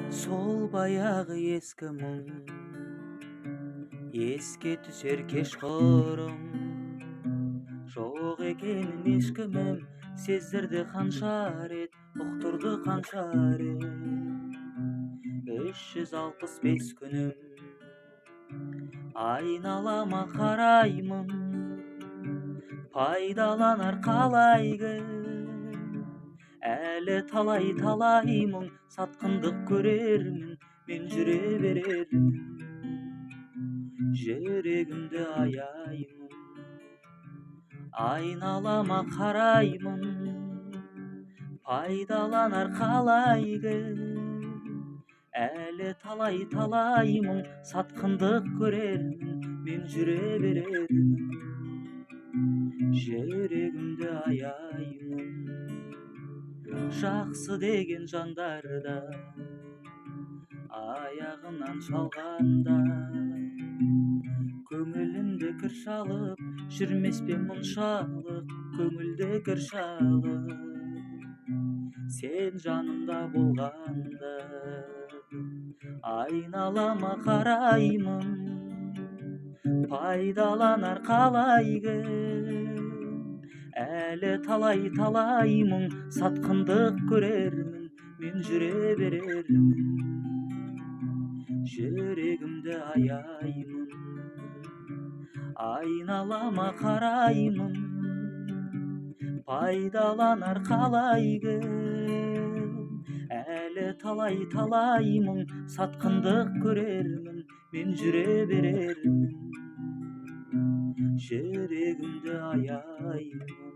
Сол баяғы ескі мұң еске түсер кешқұрым, жоқ екенін ешкімім сездірді қанша рет, ұқтырды қанша рет. 365 күнім айналама қараймын, пайдаланар қалай кім, әлі талай мұң сатқындық көрермін, мен жүре берермін. Жүрегімді аяймын, айналама қараймын, пайдаланар қалай кім, әлі талай мұң сатқындық көрермін, мен жүре берермін. Жүрегімді аяймын, жақсы деген жандарда аяғынан шалғанда, көңілімді кір шалып жүрмес пе мұншалық, көңілді кір шалып сен жанымда болғанда. Айналама қараймын, пайдаланар қалай кім, әлі талай мұң сатқындық көрермін, мен жүре берермін. Жүрегімді аяймын, айналама қараймын, пайдаланар қалай кім, әлі талай мұң сатқындық көрермін, мен жүре берермін. Жүрегімді аяймын.